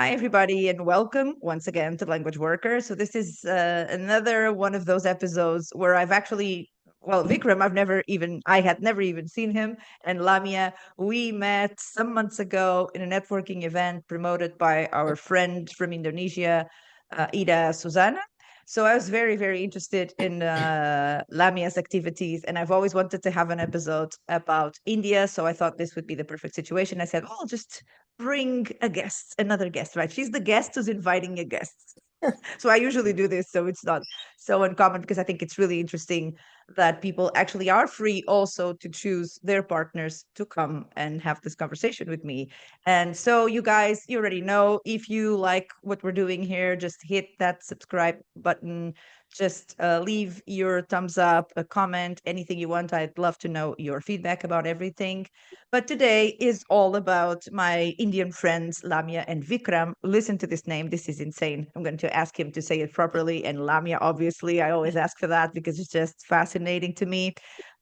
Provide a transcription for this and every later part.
Hi, everybody, and welcome once again to Language Worker. So this is another one of those episodes where Vikram, I had never even seen him, and Lamia, we met some months ago in a networking event promoted by our friend from Indonesia, Ida Susana. So I was very, very interested in Lamia's activities, and I've always wanted to have an episode about India. So I thought this would be the perfect situation. I said, "Oh, I'll just bring another guest, right? She's the guest who's inviting a guest." So I usually do this, so it's not so uncommon because I think it's really interesting that people actually are free also to choose their partners to come and have this conversation with me. And so, you guys, you already know, if you like what we're doing here, just hit that subscribe button. Just leave your thumbs up, a comment, anything you want. I'd love to know your feedback about everything. But today is all about my Indian friends, Lamia and Vikram. Listen to this name. This is insane. I'm going to ask him to say it properly. And Lamia, obviously, I always ask for that because it's just fascinating to me.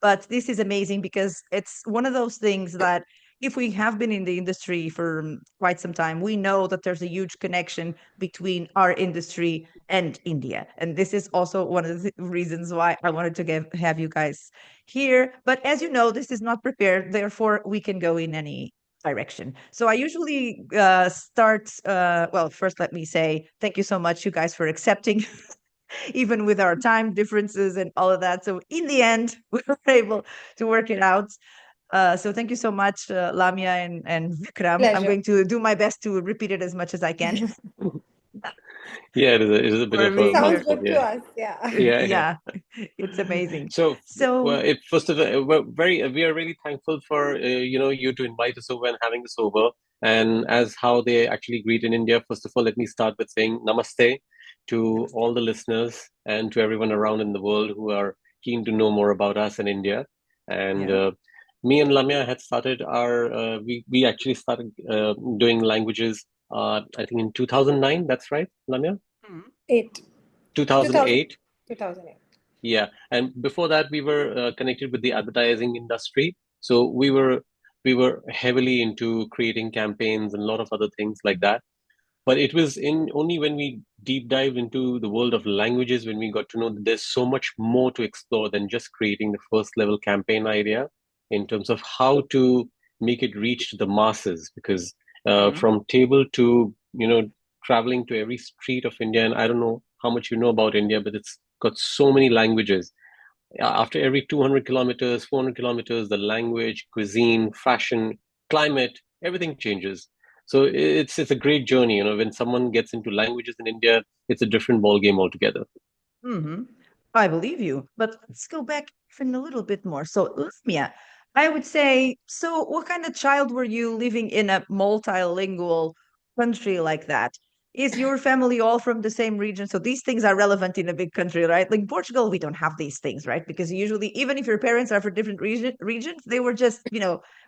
But this is amazing because it's one of those things that if we have been in the industry for quite some time, we know that there's a huge connection between our industry and India. And this is also one of the reasons why I wanted to have you guys here. But as you know, this is not prepared. Therefore, we can go in any direction. So I usually start, first let me say thank you so much, you guys, for accepting, even with our time differences and all of that. So in the end, we were able to work it out. So thank you so much, Lamia and Vikram. I'm Pleasure. going to do my best to repeat it as much as I can Yeah, it is a bit for of a me. Sounds mouthful. good to Yeah, us. Yeah. yeah, yeah. Yeah, it's amazing. So, So, first of all, we are really thankful for you to invite us over and having us over. And as how they actually greet in India, first of all, let me start with saying namaste to all the listeners and to everyone around in the world who are keen to know more about us in India. And yeah. me and Lamia had started we actually started doing languages. I think in 2009. That's right, Lamia. Mhm. 8. 2000, 2008. 2008. Yeah, and before that, we were connected with the advertising industry. So we were heavily into creating campaigns and a lot of other things like that. But it was in only when we deep dived into the world of languages when we got to know that there's so much more to explore than just creating the first level campaign idea in terms of how to make it reach to the masses. Because Mhm. from table to traveling to every street of India, and I don't know how much you know about India, but it's got so many languages. After every 200 kilometers, 400 kilometers, the language, cuisine, fashion, climate, everything changes. So it's a great journey. When someone gets into languages in India, it's a different ball game altogether. Hmm. I believe you, but let's go back even a little bit more. So, Lamia, I would say, so what kind of child were you living in a multilingual country like that? Is your family all from the same region? So these things are relevant in a big country, right? Like Portugal, we don't have these things, right? Because usually, even if your parents are from different regions, they were just,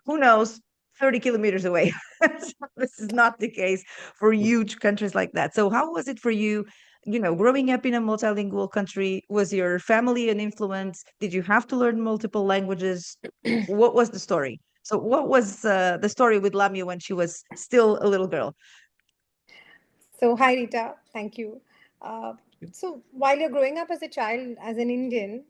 who knows, 30 kilometers away. So this is not the case for huge countries like that. So how was it for you? Growing up in a multilingual country, was your family an influence? Did you have to learn multiple languages? What was the story? So, what was the story with Lamia when she was still a little girl? So, hi, Rita. Thank you. Uh, so, while you're growing up as a child, as an Indian,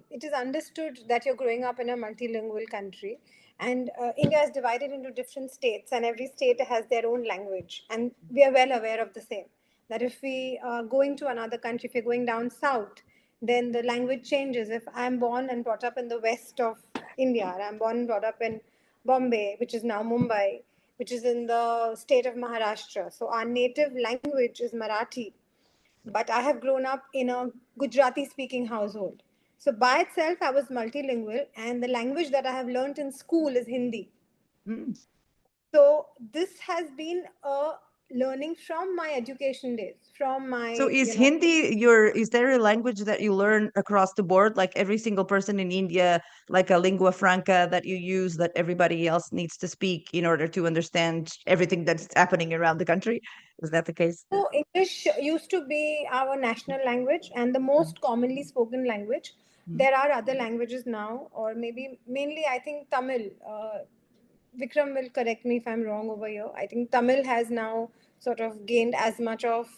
it is understood that you're growing up in a multilingual country. And India is divided into different states, and every state has their own language. And we are well aware of the same. That if we are going to another country, if you're going down south, then the language changes. If I'm born and brought up in the west of India, and I'm born and brought up in Bombay, which is now Mumbai, which is in the state of Maharashtra. So our native language is Marathi, but I have grown up in a Gujarati speaking household. So by itself, I was multilingual, and the language that I have learned in school is Hindi. Mm. So this has been a learning from my education days, from So, my, is Hindi is there a language that you learn across the board, like every single person in India, like a lingua franca that you use that everybody else needs to speak in order to understand everything that's happening around the country? Is that the case? So English used to be our national language and the most commonly spoken language. Mhm. There are other languages now, or maybe mainly I think Tamil. Vikram will correct me if I'm wrong over here. I think Tamil has now sort of gained as much of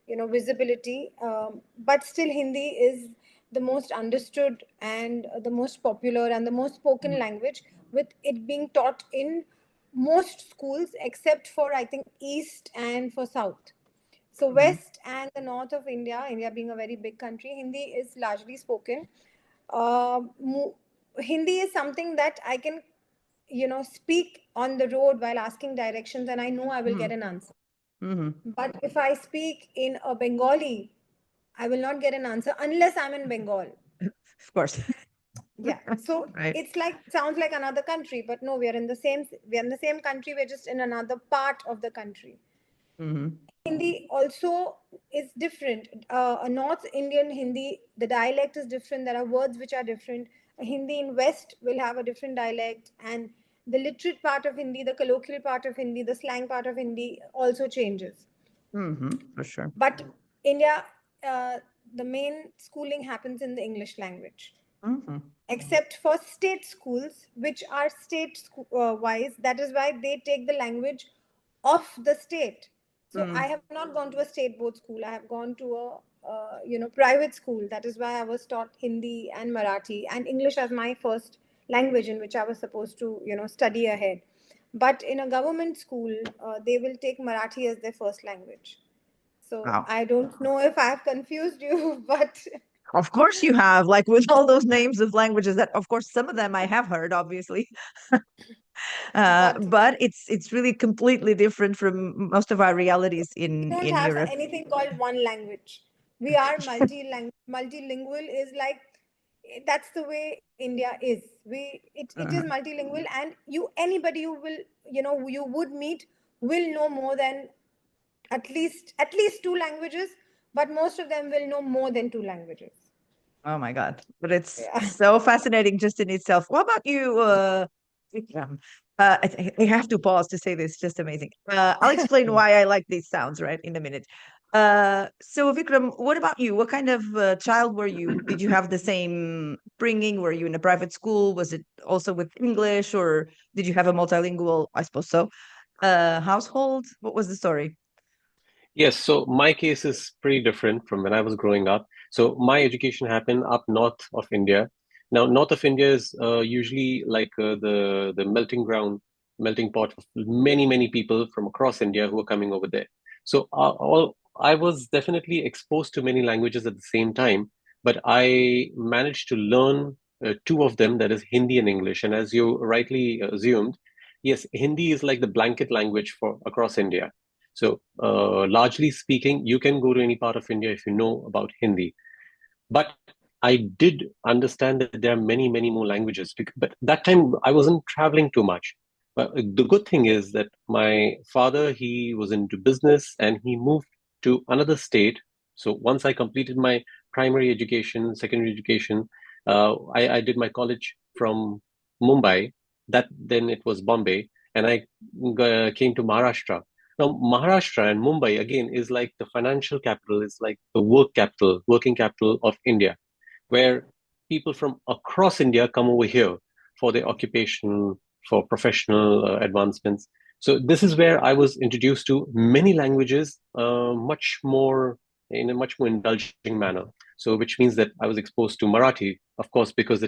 visibility. But still, Hindi is the most understood and the most popular and the most spoken language, with it being taught in most schools except for, I think, East and for South. So West and the North of India, India being a very big country, Hindi is largely spoken. Uh, mo- Hindi is something that I can, speak on the road while asking directions, and I know I will get an answer. But if I speak in a Bengali, I will not get an answer unless I'm in Bengal. Of course. Yeah. So Right. it's like, sounds like another country, but no, we are in the same country. We're just in another part of the country. Hindi also is different. A North Indian Hindi, the dialect is different. There are words which are different. A Hindi in West will have a different dialect, and the literate part of Hindi, the colloquial part of Hindi, the slang part of Hindi also changes. For sure. But India, the main schooling happens in the English language, except for state schools, which are state wise. That is why they take the language of the state. So I have not gone to a state board school. I have gone to a private school. That is why I was taught Hindi and Marathi and English as my first language, in which I was supposed to study ahead. But in a government school, they will take Marathi as their first language. So Wow. I don't know if I've confused you, but Of course you have, like with all those names of languages that, of course, some of them I have heard, obviously. but But it's really completely different from most of our realities we in don't in have Europe. anything called one language. We are multilingual is like, that's the way India is. It is Uh-huh. multilingual, and anybody you will you would meet will know more than at least two languages, but most of them will know more than two languages. Oh my God. But it's Yeah. so fascinating just in itself. What about you, Vikram? I have to pause to say this, just amazing. I'll explain why I like these sounds, right, in a minute. So Vikram, what about you? What kind of child were you? Did you have the same bringing? Were you in a private school? Was it also with English, or did you have a multilingual, I suppose so, household? What was the story? Yes, so my case is pretty different from when I was growing up. So my education happened up north of India. Now, north of India is usually like the melting ground, melting pot of many people from across India who are coming over there. So all I was definitely exposed to many languages at the same time, but I managed to learn two of them, that is Hindi and English. And as you rightly assumed, yes, Hindi is like the blanket language for across India. So, largely speaking, you can go to any part of India if you know about Hindi. But I did understand that there are many more languages. But that time I wasn't traveling too much. But the good thing is that my father, he was into business and he moved to another state. So once I completed my primary education, secondary education, I did my college from Mumbai. That then it was Bombay, and I came to Maharashtra. Now, Maharashtra and Mumbai again is like the financial capital, is like the work capital, working capital of India, where people from across India come over here for their occupation, for professional advancements. So this is where I was introduced to many languages, much more in a much more indulging manner. So which means that I was exposed to Marathi, of course, because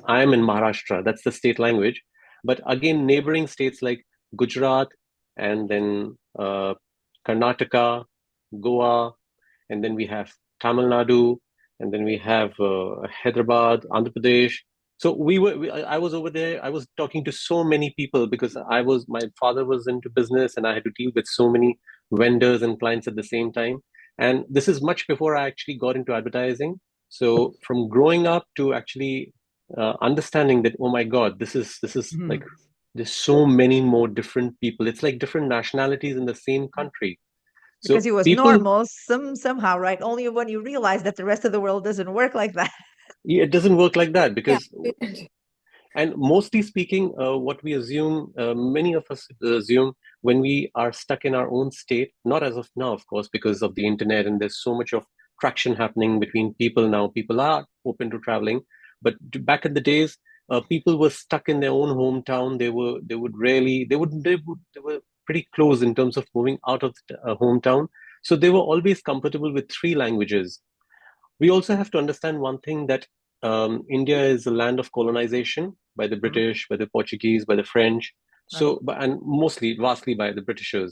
I am in Maharashtra. That's the state language. But again, neighboring states like Gujarat and then Karnataka, Goa, and then we have Tamil Nadu, and then we have Hyderabad, Andhra Pradesh. So I was over there. I was talking to so many people because my father was into business, and I had to deal with so many vendors and clients at the same time. And this is much before I actually got into advertising. So from growing up to actually understanding that, oh my God, this is like there's so many more different people. It's like different nationalities in the same country. Because So it was people, normal somehow, right? Only when you realize that the rest of the world doesn't work like that. yeah, it doesn't work like that Yeah. because, and mostly speaking, what we assume, many of us assume when we are stuck in our own state, not as of now, of course, because of the internet and there's so much of traction happening between people now. People are open to traveling, but back in the days, people were stuck in their own hometown. They were pretty close in terms of moving out of the hometown. So they were always comfortable with three languages. We also have to understand one thing, that India is a land of colonization by the British, by the Portuguese, by the French, Right. and mostly, vastly by the Britishers.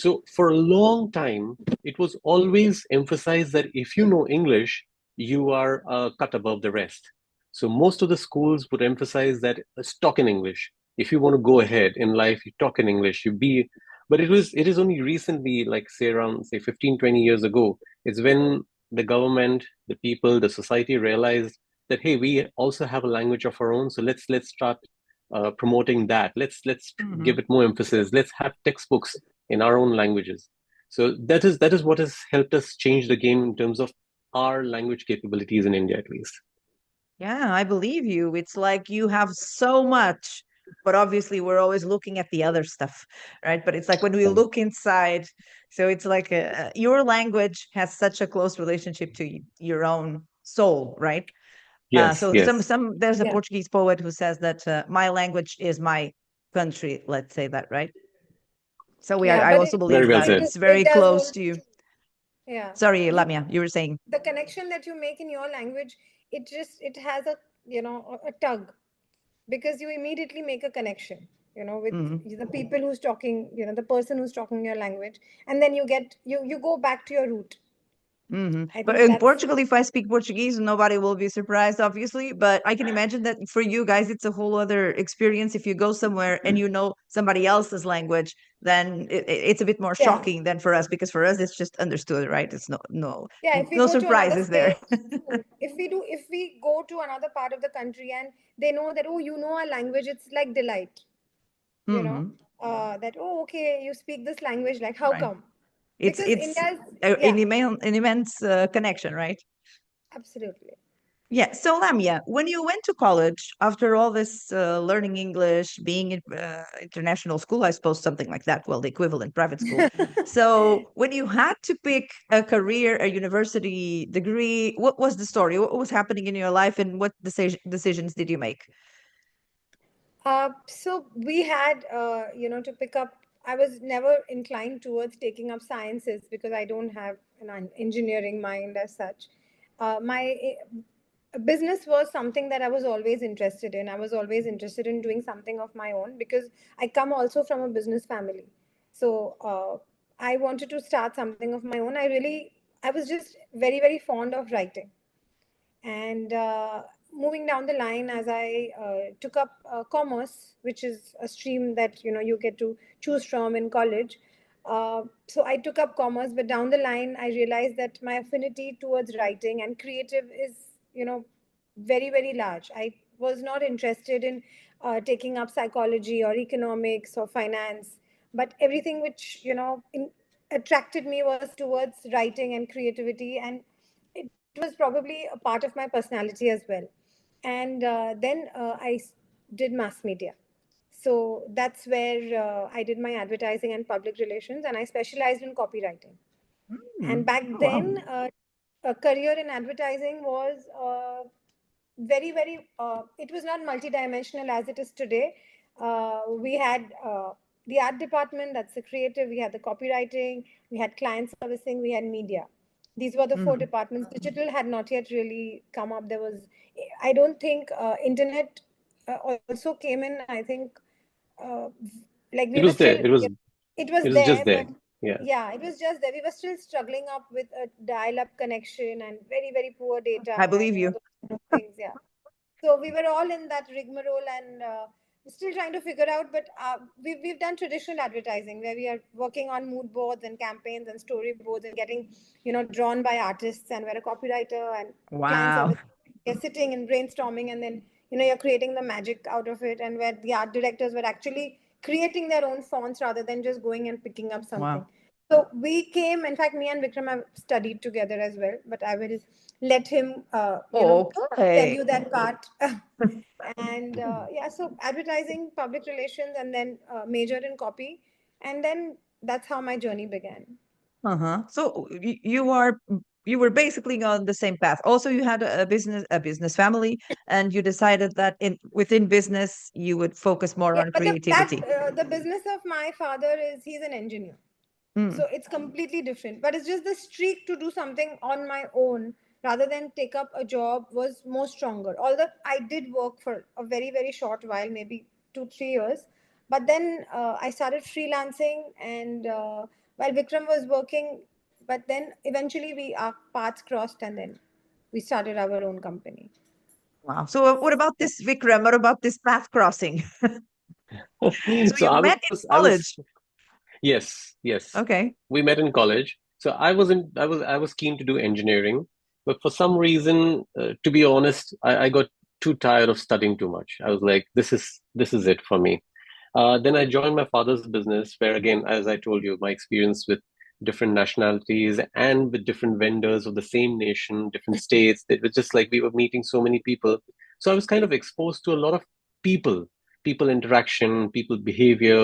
So for a long time, it was always emphasized that if you know English, you are cut above the rest. So most of the schools would emphasize that talk in English. If you want to go ahead in life, you talk in English, you be. But it is only recently, like say around say 15, 20 years ago, it's when the government, the people, the society realized that hey, we also have a language of our own. So let's start promoting that. Let's give it more emphasis. Let's have textbooks in our own languages. So that is what has helped us change the game in terms of our language capabilities in India, at least. Yeah, I believe you. It's like you have so much, but obviously we're always looking at the other stuff, right? But it's like when we look inside, so it's like your language has such a close relationship to your own soul, right? Yes, So yes. there's a Yeah. Portuguese poet who says that my language is my country. Let's say that, right? So Yeah, I but also Very believe well that said. it's very it does close hold to you. true. Yeah. Sorry, You Lamia, you were saying. the connection that you make in your language, it has a a tug, because you immediately make a connection, with Mhm. the people who's talking, the person who's talking your language, and then you go back to your root. I But think in that's Portugal, if I speak Portuguese, nobody will be surprised, obviously. But I can imagine that for you guys, it's a whole other experience. If you go somewhere and you know somebody else's language, then it's a bit more yeah. shocking than for us, because for us, it's just understood, right? It's Yeah, if we no go to another surprises there. state, if we go to another part of the country and they know that, oh, you know our language, it's like delight, you know, hmm that, oh, okay, you speak this language, like, how Right. come? It's Because it's India's, an yeah, immense connection, right? absolutely. Yeah. So, Lamia, when you went to college, after all this learning English, being in international school, I suppose something like that, well, the equivalent private school. So, when you had to pick a career, a university degree, what was the story? What was happening in your life, and what decisions did you make? So we had, to pick up. I was never inclined towards taking up sciences because I don't have an engineering mind as such. My business was something that I was always interested in. I was always interested in doing something of my own because I come also from a business family. So I wanted to start something of my own. I was just very, very fond of writing. And moving down the line, as I took up commerce, which is a stream that you get to choose from in college. So I took up commerce, but down the line I realized that my affinity towards writing and creative is very, very large. I was not interested in taking up psychology or economics or finance, but everything which attracted me was towards writing and creativity, and it was probably a part of my personality as well. And then did mass media. So that's where I did my advertising and public relations, and I specialized in copywriting. And back Oh, wow. then, a career in advertising was very, very, it was not multidimensional as it is today. We had the art department, that's the creative, we had the copywriting, we had client servicing, we had media. These were the four Mhm. departments. Digital had not yet really come up. There was, I don't think, internet also came in. I think, uh, like we It were was still, there. it was It was there, just but there. Yeah. yeah, it was just there. We were still struggling up with a dial-up connection and very, very poor data, I and believe you. those kind of things. Yeah, so we were all in that rigmarole, and still trying to figure out. But we've done traditional advertising where we are working on mood boards and campaigns and storyboards and getting drawn by artists, and we're a copywriter and client Wow. service. You're sitting and brainstorming, and then you're creating the magic out of it, and where the art directors were actually creating their own fonts rather than just going and picking up something. Wow. So we came, in fact, me and Vikram have studied together as well, but I will let him, tell Okay. you that part. And yeah, so advertising, public relations, and then majored in copy. And then that's how my journey began. Uh-huh. So you were basically on the same path. Also, you had a business family, and you decided that within business you would focus more Yeah, on but creativity. the business of my father is he's an engineer. Mm. So it's completely different. But it's just the streak to do something on my own rather than take up a job was more stronger. Although I did work for a very, very short while, maybe 2, 3 years. But then I started freelancing, and while Vikram was working, but then eventually our paths crossed, and then we started our own company. Wow. So what about this, Vikram? What about this path crossing? So So you met in I was college. yes, yes. Okay. We met in college. So I was keen to do engineering, but for some reason, to be honest, I got too tired of studying too much. I was like, this is it for me. Then I joined my father's business, where again, as I told you, my experience with different nationalities and with different vendors of the same nation, different states, it was just like we were meeting so many people. So I was kind of exposed to a lot of people, people interaction, people behavior,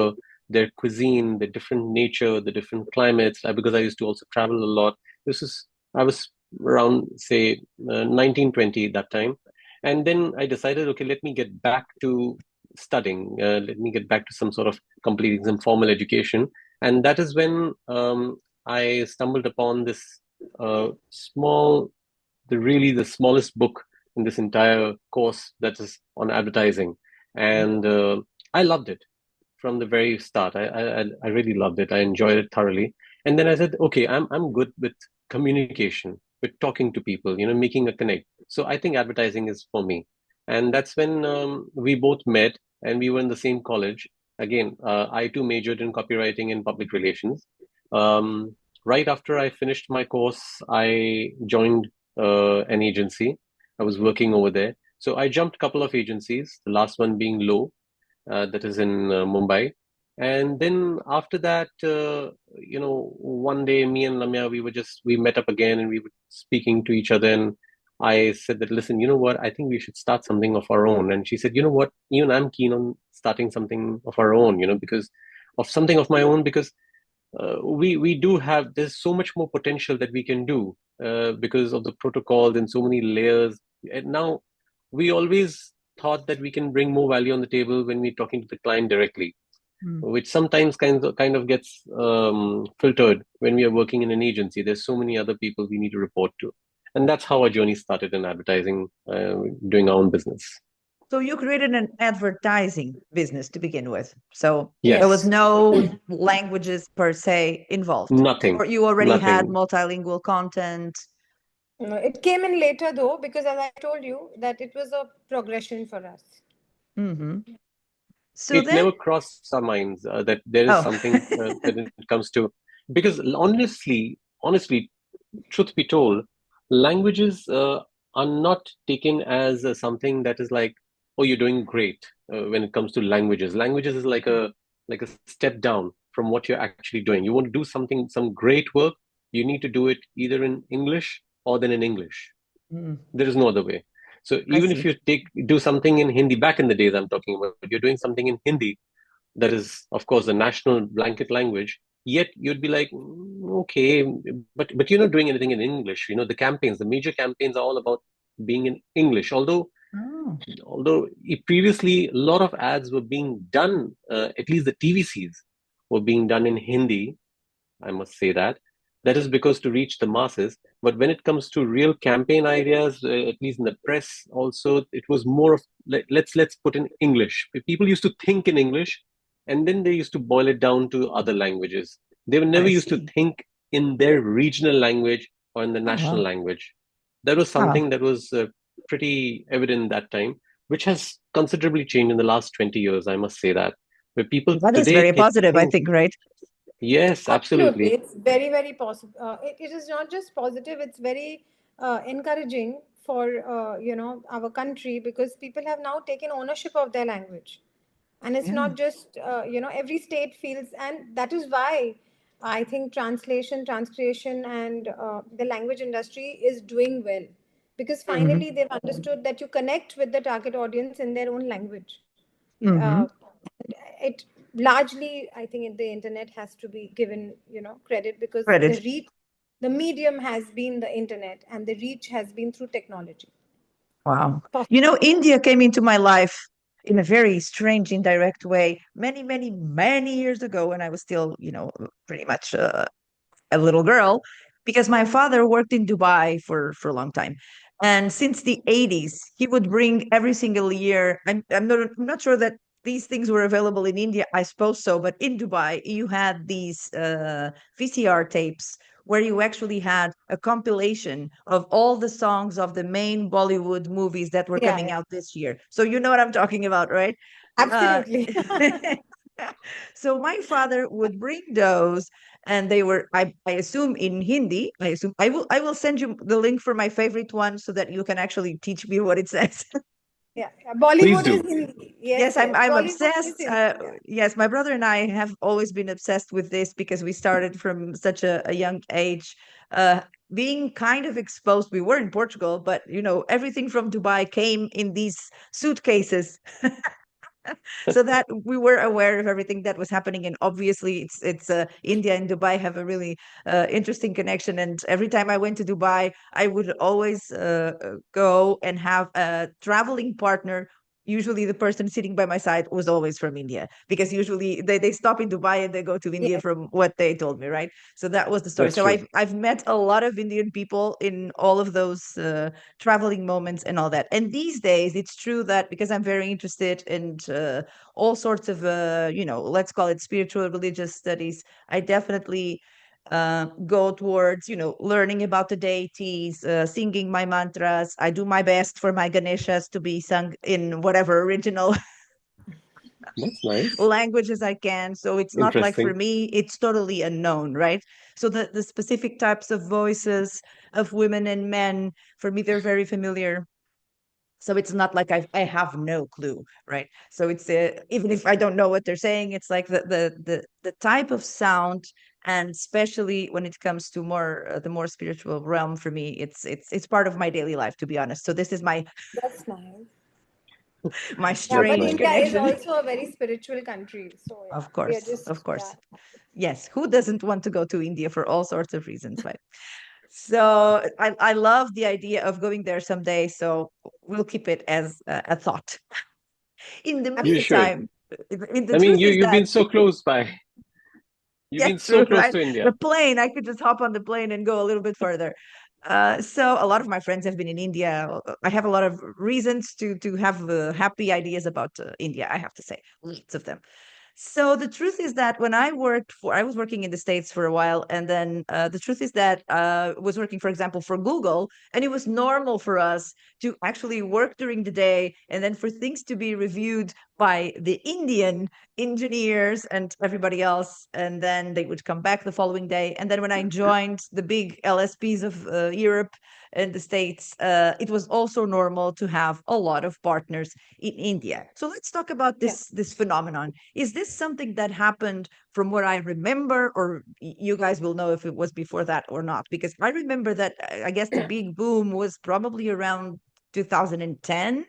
their cuisine, the different nature, the different climates. Because I used to also travel a lot. I was around, say, 1920 that time. And then I decided, okay, let me get back to studying. Let me get back to some sort of completing some formal education. And that is when I stumbled upon this small, the smallest book in this entire course that is on advertising. And I loved it from the very start. I really loved it. I enjoyed it thoroughly. And then I said, okay, I'm good with communication, with talking to people, making a connect. So I think advertising is for me. And that's when we both met, and we were in the same college. Again, I too majored in copywriting and public relations. Right after I finished my course, I joined an agency. I was working over there. So I jumped a couple of agencies, the last one being Low, that is in Mumbai. And then after that, one day, me and Lamya, we met up again, and we were speaking to each other. And I said that, listen, you know what? I think we should start something of our own. And she said, you know what? Even I'm keen on starting something of our own, because of something of my own, because we do have, there's so much more potential that we can do because of the protocols and so many layers. And now we always thought that we can bring more value on the table when we're talking to the client directly, which sometimes kind of gets filtered when we are working in an agency. There's so many other people we need to report to. And that's how our journey started in advertising, doing our own business. So you created an advertising business to begin with. So there was Yes. no languages per se involved. Nothing. Or you already had Nothing. multilingual content. No, it came in later though, because as I told you, that it was a progression for us. Hmm. So It then, never crossed our minds that there is oh, something when it comes to, because honestly, truth be told, languages are not taken as something that is like, oh, you're doing great when it comes to languages. Languages is like a step down from what you're actually doing. You want to do something, some great work, you need to do it either in English or then in English. mm, There is no other way. So I even if see. you do something in Hindi, back in the days I'm talking about, you're doing something in Hindi, that is, of course, the national blanket language. Yet you'd be like, okay, but you're not doing anything in English. The campaigns, the major campaigns are all about being in English. Oh, Although previously a lot of ads were being done, at least the TVCs were being done in Hindi. I must say that. That is because to reach the masses. But when it comes to real campaign ideas, at least in the press, also it was more of let's put in English. People used to think in English, and then they used to boil it down to other languages. They were never I used to see. think in their regional language or in the Oh, national wow. language. That was Wow. something that was pretty evident that time, which has considerably changed in the last 20 years. I must say that, where people That is today very positive, I think, think, right? yes, Absolutely, absolutely. it's very, very positive. It is not just positive; it's very encouraging for our country, because people have now taken ownership of their language, and it's Yeah. not just every state feels, and that is why I think translation, transcreation, and the language industry is doing well, because Hmm. finally they've understood that you connect with the target audience in their own language. Hmm. uh, it largely, I think, the internet has to be given credit, because Credit. the medium has been the internet, and the reach has been through technology. Wow. You know, India came into my life in a very strange, indirect way many, many, many years ago when I was still, pretty much a little girl, because my father worked in Dubai for a long time. And since the 80s, he would bring every single year. I'm not sure that these things were available in India. I suppose so, but in Dubai, you had these VCR tapes where you actually had a compilation of all the songs of the main Bollywood movies that were Yeah, coming yeah. out this year. So you know what I'm talking about, right? Uh, Absolutely. so my father would bring those, and they were, I assume, in Hindi. I will send you the link for my favorite one so that you can actually teach me what it says. Yeah, yeah. Please Bollywood is do. Hindi. Yes, Yes, I'm yes. I'm Bollywood is obsessed. Hindi. Yeah. Yes, my brother and I have always been obsessed with this because we started from such a young age, uh, being kind of exposed. We were in Portugal, but everything from Dubai came in these suitcases, so that we were aware of everything that was happening. And obviously, it's India and Dubai have a really interesting connection. And every time I went to Dubai, I would always go and have a traveling partner. Usually the person sitting by my side was always from India, because usually they stop in Dubai and they go to India, Yes. from what they told me, right? So that was the story. That's So true. I've met a lot of Indian people in all of those traveling moments and all that. And these days, it's true that because I'm very interested in all sorts of, let's call it spiritual religious studies, I definitely go towards, learning about the deities, singing my mantras. I do my best for my Ganeshas to be sung in whatever original That's nice. languages I can. So it's not like, for Interesting. me, it's totally unknown, right? So the specific types of voices of women and men, for me, they're very familiar. So it's not like I have no clue, right? So it's even if I don't know what they're saying, it's like the type of sound, and especially when it comes to the more spiritual realm, for me, it's part of my daily life, to be honest. So this is my That's nice. my Yeah, That's but strange nice. India is connection. also a very spiritual country. So yeah, Of we are course, of just, yeah. course. Yes, who doesn't want to go to India for all sorts of reasons, right? So I love the idea of going there someday. So we'll keep it as a thought. In the You should. meantime, the I mean, truth is you've that, been so close by. You've yeah, been so true, close right? to The India. plane, I could just hop on the plane and go a little bit further. So a lot of my friends have been in India. I have a lot of reasons to have happy ideas about India, I have to say, lots of them. So the truth is that when I was working in the States for a while, and then the truth is that was working, for example, for Google, and it was normal for us to actually work during the day, and then for things to be reviewed by the Indian engineers and everybody else, and then they would come back the following day. And then when I joined the big LSPs of Europe and the States, it was also normal to have a lot of partners in India. So let's talk about Yeah. this phenomenon. Is this something that happened from what I remember, or you guys will know if it was before that or not? Because I remember that I guess the big boom was probably around 2010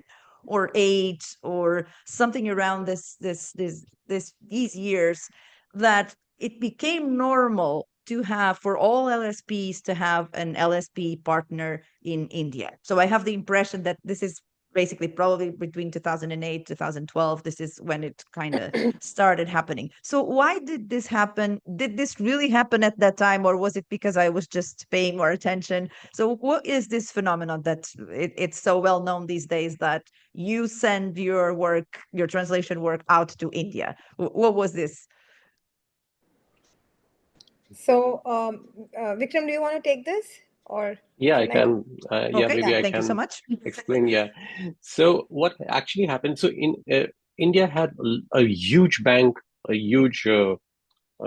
or 8, or something around these years, that it became normal to have, for all LSPs, to have an LSP partner in India. So I have the impression that this is basically probably between 2008 2012. This is when it kind of started happening. So why did this happen? Did this really happen at that time, or was it because I was just paying more attention? So what is this phenomenon that it's so well known these days, that you send your work, your translation work, out to India? What was this? So, Vikram, do you want to take this, or Yeah, I shall I? can. Yeah, Okay, maybe Yeah. I thank you so can much. explain. Yeah. So what actually happened? So in India had a huge bank, a huge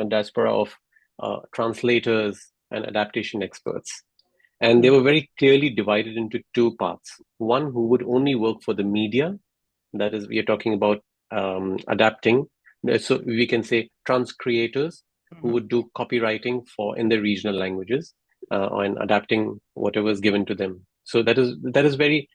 diaspora of translators and adaptation experts, and they Mm, were very clearly divided into two parts. One who would only work for the media, that is, we are talking about adapting. So we can say trans creators who mhm. would do copywriting for in their regional languages and adapting whatever is given to them. So that is very.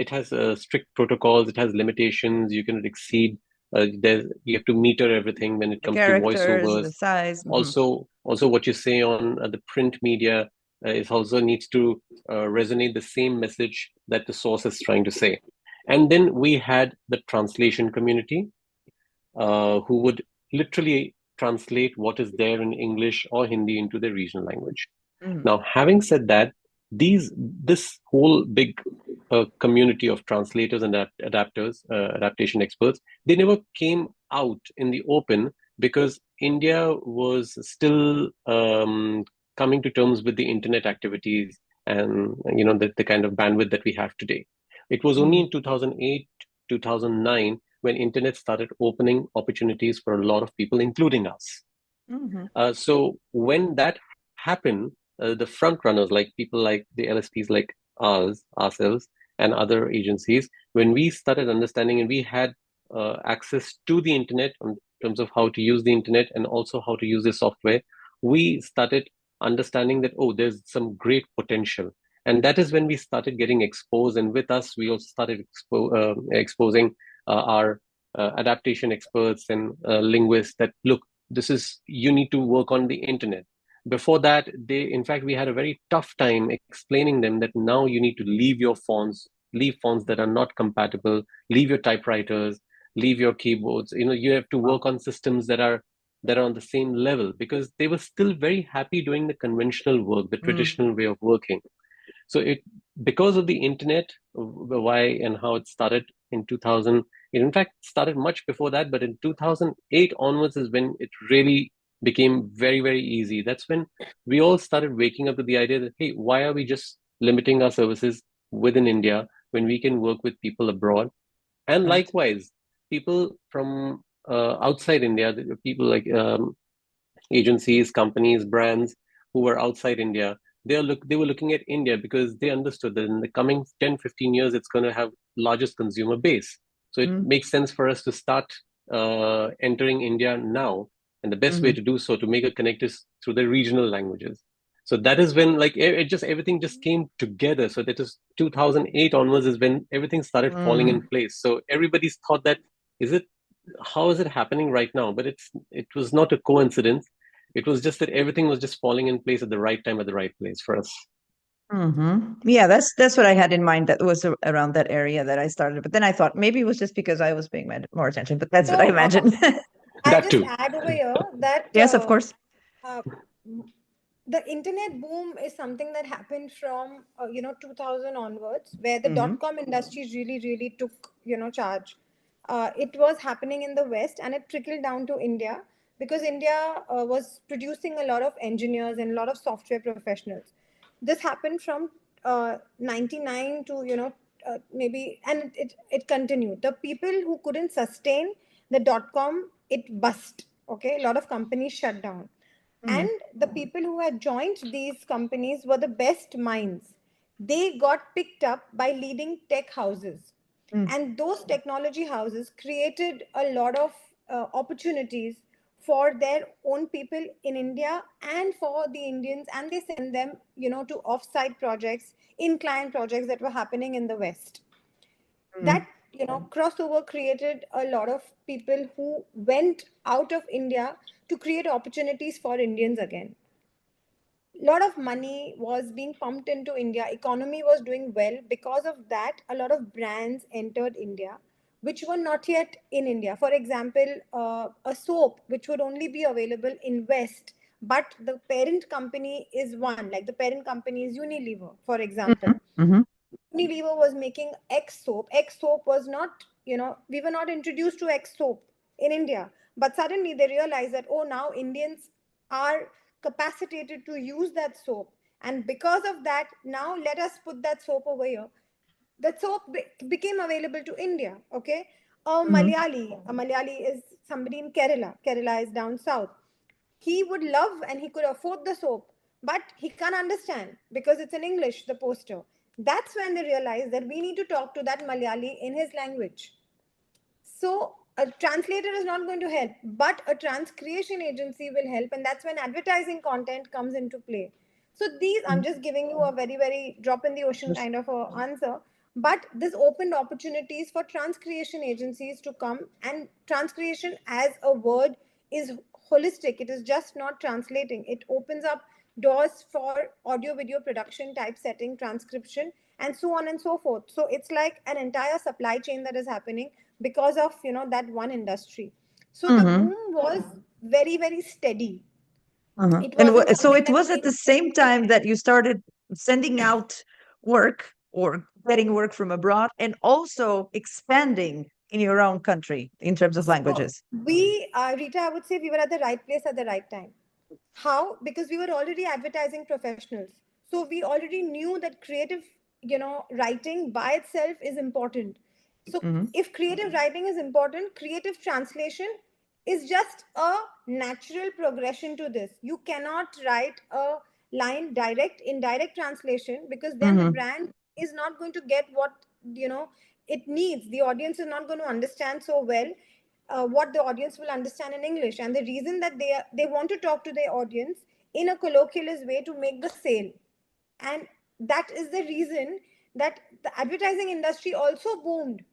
It has strict protocols. It has limitations. You cannot exceed. You have to meter everything when it The comes to characters, the voiceovers. size. Mhm. Also, Also, what you say on the print media is also needs to resonate the same message that the source is trying to say. And then we had the translation community, who would literally translate what is there in English or Hindi into the regional language. Now, having said that, this whole big community of translators and adapters, adaptation experts, they never came out in the open because India was still coming to terms with the internet activities and the kind of bandwidth that we have today. It was only in 2008, 2009 when internet started opening opportunities for a lot of people, including us. So when that happened, the front runners, like people like the LSPs like ourselves, and other agencies, when we started understanding and we had access to the internet in terms of how to use the internet and also how to use the software, we started understanding that, oh, there's some great potential. And that is when we started getting exposed. And with us, we also started exposing our adaptation experts and linguists that, look, you need to work on the internet. Before that, in fact, we had a very tough time explaining them that now you need to leave fonts that are not compatible, leave your typewriters, leave your keyboards. You have to work on systems that are on the same level, because they were still very happy doing the conventional work, the traditional way of working. So because of the internet, why and how it started in 2000, it in fact started much before that, but in 2008 onwards is when it really became very, very easy. That's when we all started waking up to the idea that, hey, why are we just limiting our services within India when we can work with people abroad? And likewise, people from outside India, people like agencies, companies, brands who were outside India, they were looking at India because they understood that in the coming 10, 15 years, it's going to have largest consumer base. So it makes sense for us to start entering India now. And the best way to do so, to make a connect, is through the regional languages. So that is when everything just came together. So that is 2008 onwards is when everything started falling in place. So everybody's thought that, how is it happening right now? But it was not a coincidence. It was just that everything was just falling in place at the right time, at the right place for us. Yeah, that's what I had in mind. That was around that area that I started. But then I thought maybe it was just because I was paying more attention. But that's what I imagined. I'll That just too. add over here that Yes, of course. The internet boom is something that happened from 2000 onwards, where the .com industry really took charge. It was happening in the West, and it trickled down to India, because India was producing a lot of engineers and a lot of software professionals. This happened from 99 to maybe, and it continued. The people who couldn't sustain the .com, it bust. Okay, a lot of companies shut down. And the people who had joined these companies were the best minds. They got picked up by leading tech houses. And those technology houses created a lot of opportunities for their own people in India and for the Indians. And they send them, to off-site projects, in-client projects that were happening in the West. That crossover created a lot of people who went out of India to create opportunities for Indians again. A lot of money was being pumped into India. Economy was doing well. Because of that, a lot of brands entered India which were not yet in India. For example, a soap which would only be available in West, but the parent company is one, like the parent company is Unilever, for example. Unilever was making X soap. X soap was not, we were not introduced to X soap in India. But suddenly they realized that, oh, now Indians are capacitated to use that soap. And because of that, now let us put that soap over here. That soap became available to India. Okay. A Malayali is somebody in Kerala. Kerala is down south. He would love and he could afford the soap, but he can't understand because it's in English, the poster. That's when they realize that we need to talk to that Malayali in his language. So a translator is not going to help, but a transcreation agency will help, and that's when advertising content comes into play. So these, I'm just giving you a very, very drop in the ocean kind of a answer, but this opened opportunities for transcreation agencies to come, and transcreation as a word is holistic. It is just not translating. It opens up doors for audio video production, typesetting, transcription, and so on and so forth. So it's like an entire supply chain that is happening because of, that one industry. So the Mm-hmm. boom was very, very steady. Uh-huh. It And wasn't so something it that was at came the same time that you started sending out work or getting work from abroad and also expanding in your own country in terms of so languages. Rita, I would say we were at the right place at the right time. How? Because we were already advertising professionals. So we already knew that creative, writing by itself is important. So Mm-hmm. if creative writing is important, creative translation is just a natural progression to this. You cannot write a line direct, indirect translation, because then the Mm-hmm. brand is not going to get what, it needs. The audience is not going to understand so well what the audience will understand in English. And the reason that they want to talk to their audience in a colloquialist way to make the sale. And that is the reason that the advertising industry also boomed,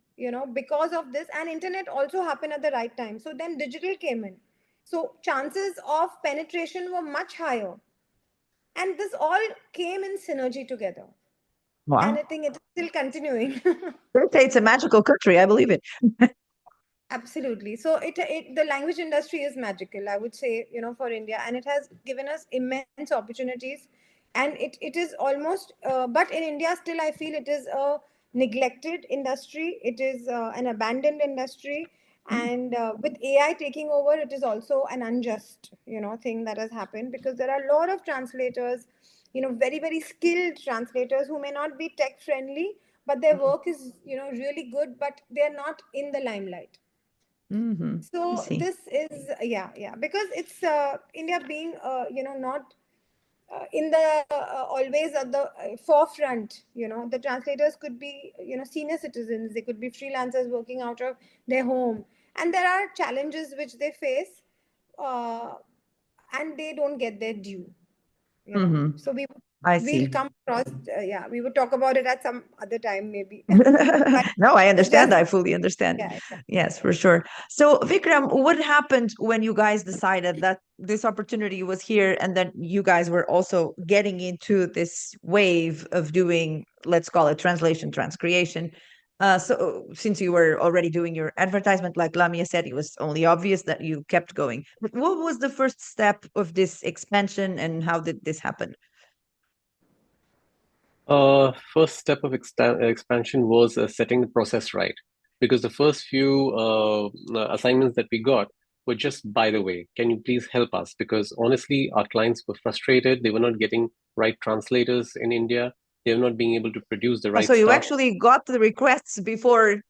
because of this. And internet also happened at the right time. So then digital came in. So chances of penetration were much higher. And this all came in synergy together. And Wow. I think it's still continuing. They say it's a magical country. I believe it. Absolutely. So the language industry is magical, I would say, for India, and it has given us immense opportunities. And it is almost, but in India, still, I feel it is a neglected industry. It is an abandoned industry. And with AI taking over, it is also an unjust, thing that has happened, because there are a lot of translators, very, very skilled translators who may not be tech friendly, but their work is, really good, but they're not in the limelight. Mm-hmm. I So see. this is, yeah, because it's India being not in the always at the forefront. The translators could be senior citizens, they could be freelancers working out of their home, and there are challenges which they face, uh, and they don't get their due. Mm-hmm. So I we'll see. come across, yeah, we would talk about it at some other time maybe. But No, I understand. just, I fully understand. yeah, yeah. Yes, for sure. So, Vikram, what happened when you guys decided that this opportunity was here and that you guys were also getting into this wave of doing, let's call it translation, transcreation? So, since you were already doing your advertisement, like Lamia said, it was only obvious that you kept going. But what was the first step of this expansion and how did this happen? First step of expansion was setting the process right, because the first few assignments that we got were just by the way. Can you please help us? Because honestly, our clients were frustrated. They were not getting right translators in India. They were not being able to produce the So right you stuff. actually got the requests before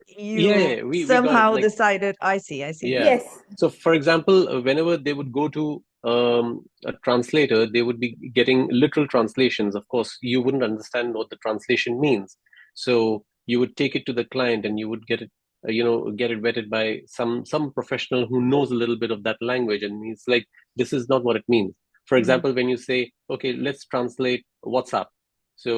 Yeah, you yeah, we got it. somehow Like, decided, I see, I see. yeah. Yes. So, for example, whenever they would go to a translator, they would be getting literal translations. Of course, you wouldn't understand what the translation means. So you would take it to the client, and you would get it, get it vetted by some professional who knows a little bit of that language, and he's like, "This is not what it means." For Mhm. example, when you say, "Okay, let's translate WhatsApp," so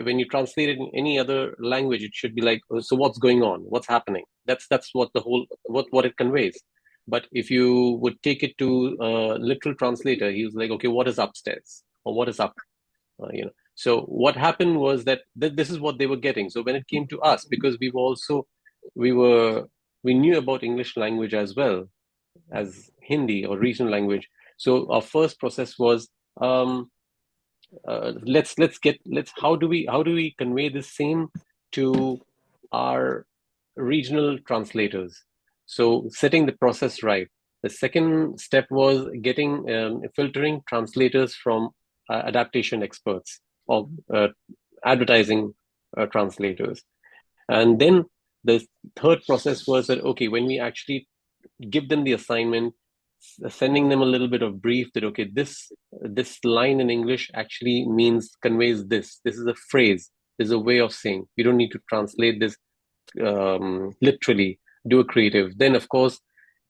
when you translate it in any other language, it should be like, "Oh, so what's going on? What's happening?" That's what the whole what it conveys. But if you would take it to a literal translator, he was like, "Okay, what is upstairs or what is up?" So what happened was that this is what they were getting. So when it came to us, because we were we knew about English language as well as Hindi or regional language. So our first process was, let's how do we convey the same to our regional translators. So setting the process right. The second step was getting filtering translators from adaptation experts or advertising translators. And then the third process was that, okay, when we actually give them the assignment, sending them a little bit of brief that, okay, this line in English actually means conveys this. This is a phrase. There's a way of saying. We don't need to translate this literally. Do a creative. Then, of course,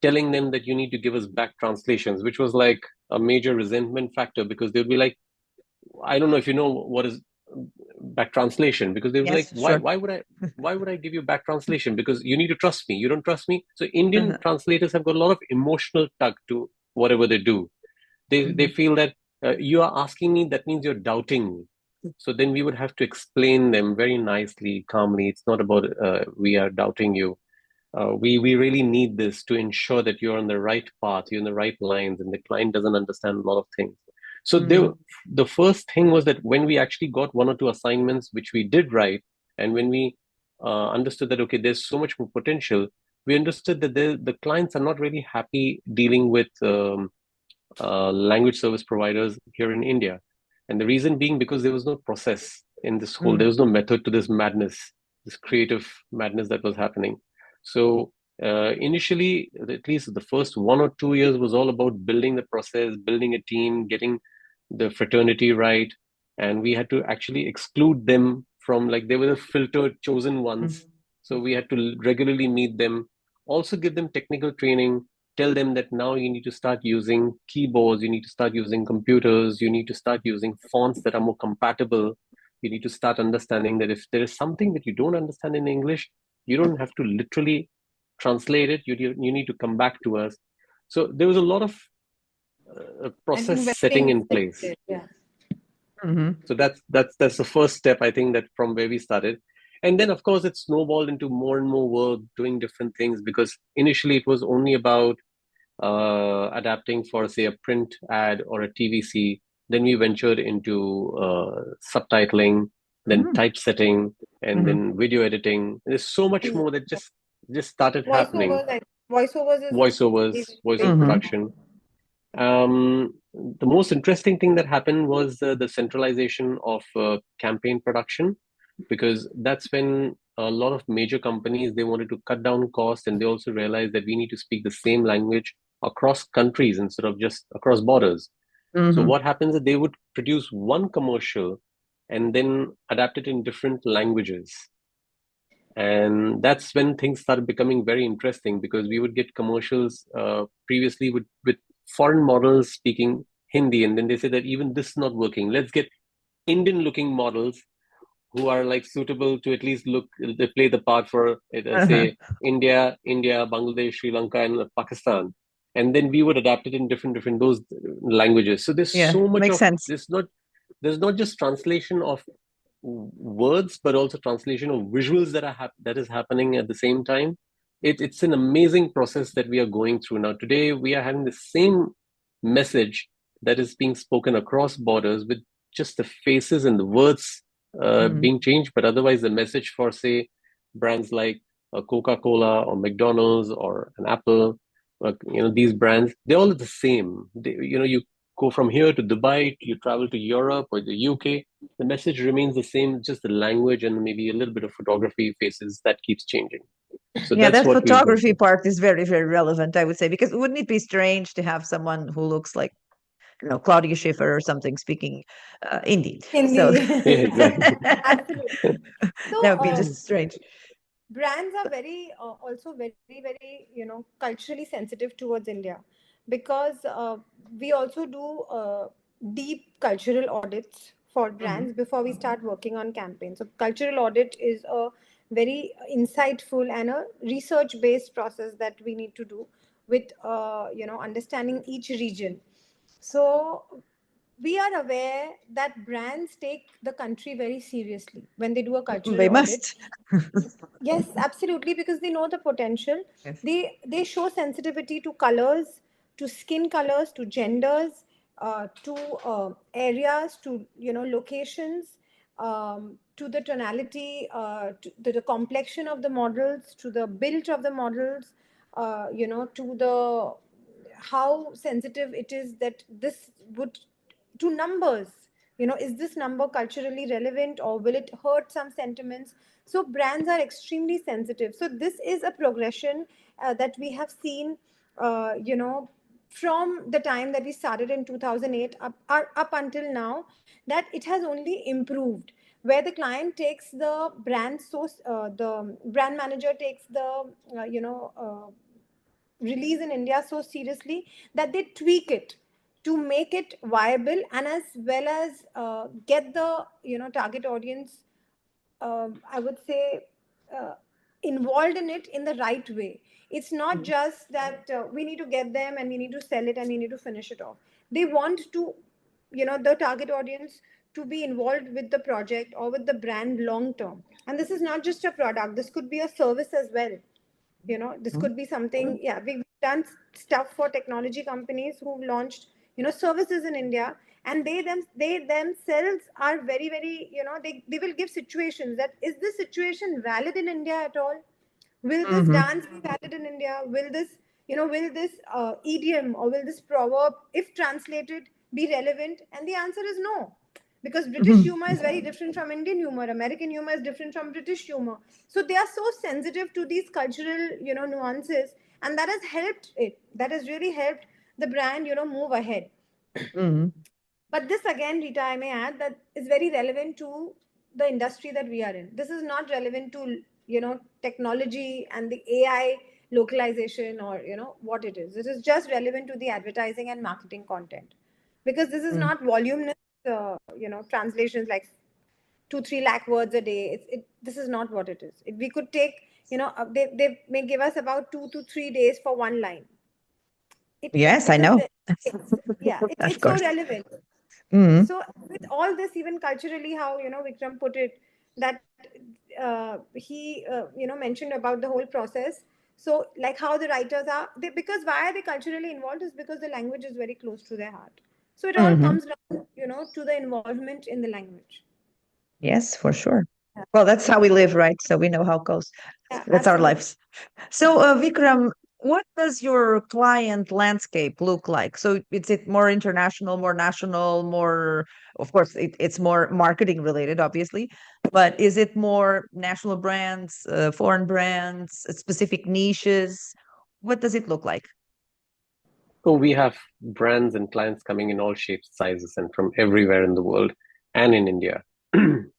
telling them that you need to give us back translations, which was like a major resentment factor, because they'd be like, I don't know if you know what is back translation, because they were like, Yes, sure. why would I give you back translation? Because you need to trust me. You don't trust me. So Indian Uh-huh. translators have got a lot of emotional tug to whatever they do. They Mhm. feel that you are asking me, that means you're doubting me. So then we would have to explain them very nicely, calmly. It's not about we are doubting you. We really need this to ensure that you're on the right path, you're in the right lines, and the client doesn't understand a lot of things. So Mm. the first thing was that when we actually got one or two assignments, which we did right, and when we understood that, okay, there's so much more potential, we understood that the clients are not really happy dealing with language service providers here in India. And the reason being because there was no process in this whole, there Mm. was no method to this madness, this creative madness that was happening. So initially, at least the first 1 or 2 years was all about building the process, building a team, getting the fraternity right. And we had to actually exclude them from, like, they were the filtered, chosen Mm. ones. So we had to regularly meet them, also give them technical training, tell them that now you need to start using keyboards, you need to start using computers, you need to start using fonts that are more compatible. You need to start understanding that if there is something that you don't understand in English, you don't have to literally translate it. You need to come back to us. So there was a lot of I think process very setting in place. instinctive. Yeah. Mhm. So that's the first step, I think, that from where we started. And then of course it snowballed into more and more work, doing different things, because initially it was only about adapting for, say, a print ad or a TVC. Then we ventured into subtitling, then Mm. typesetting, and Mhm. then video editing. There's so much more that just started happening. Voiceovers, voiceovers is Voiceovers, very voice over big Mhm. now. production. The most interesting thing that happened was the centralization of campaign production, because that's when a lot of major companies, they wanted to cut down costs, and they also realized that we need to speak the same language across countries instead of just across borders. So Mhm. what happens is they would produce one commercial and then adapt it in different languages. And that's when things started becoming very interesting, because we would get commercials previously with foreign models speaking Hindi, and then they say that even this is not working. Let's get Indian looking models who are like suitable to at least look, they play the part for Uh-huh. say India, Bangladesh, Sri Lanka, and Pakistan, and then we would adapt it in different those languages. So there's Yeah, so much makes of sense. there's not just translation of words, but also translation of visuals that is happening at the same time. It's an amazing process that we are going through now. Today we are having the same message that is being spoken across borders, with just the faces and the words Mm. being changed, but otherwise the message for, say, brands like Coca-Cola or McDonald's or an Apple, these brands, they're all the same. You go from here to Dubai, you travel to Europe or the UK, the message remains the same, just the language and maybe a little bit of photography faces that keeps changing. So Yeah, that's that what we've gone photography through. part is very, very relevant, I would say, because wouldn't it be strange to have someone who looks like, Claudia Schiffer or something speaking Hindi? So Hindi. Yeah, exactly. Absolutely. So, that would be just strange. brands are very also very culturally sensitive towards India, because we also do deep cultural audits for Mhm. brands before we start working on campaigns. So cultural audit is a very insightful and a research based process that we need to do with understanding each region. So we are aware that brands take the country very seriously when they do a cultural They audit. must. Yes, absolutely, because they know the potential. Yes. They show sensitivity to colors, to skin colors, to genders, to areas, to locations, to the tonality, to the complexion of the models, to the build of the models, to the how sensitive it is that this would to numbers. Is this number culturally relevant, or will it hurt some sentiments? So brands are extremely sensitive. So this is a progression that we have seen, from the time that we started in 2008 up until now, that it has only improved, where the client takes the brand manager takes the release in India so seriously that they tweak it to make it viable, and as well as get the target audience, I would say, uh, involved in it in the right way. It's not just that we need to get them and we need to sell it and we need to finish it off. They want to, the target audience to be involved with the project or with the brand long term. And this is not just a product, this could be a service as well. This could be something. Yeah, we've done stuff for technology companies who've launched services in India, and they themselves are very, very, they will give situations that, is this situation valid in India at all? Will this Mm-hmm. dance be valid in India? Will this idiom or will this proverb, if translated, be relevant? And the answer is no, because British Mm-hmm. humor is very different from Indian humor. American humor is different from British humor. So they are so sensitive to these cultural, nuances, and that has helped it. That has really helped the brand, move ahead. Mm-hmm. But this again, Rita, I may add, that is very relevant to the industry that we are in. This is not relevant to, technology and the AI localization, or, what it is. It is just relevant to the advertising and marketing content. Because this is not voluminous, translations like 2-3 lakh words a day. This is not what it is. We could take, they may give us about 2 to 3 days for one line. Yes, I It is, know. yeah, Of it's so course. relevant. Mm-hmm. So with all this, even culturally, how Vikram put it, that he mentioned about the whole process. So like how the writers are, because why are they culturally involved, is because the language is very close to their heart. So it all Mm-hmm. comes down, to the involvement in the language. Yes, for sure. Well, that's how we live, right? So we know how it goes. Yeah, That's our absolutely. lives. So, Vikram, what does your client landscape look like? So, is it more international, more national, more, of course, it's more marketing related, obviously, but is it more national brands, foreign brands, specific niches? What does it look like? So we have brands and clients coming in all shapes, sizes, and from everywhere in the world and in India.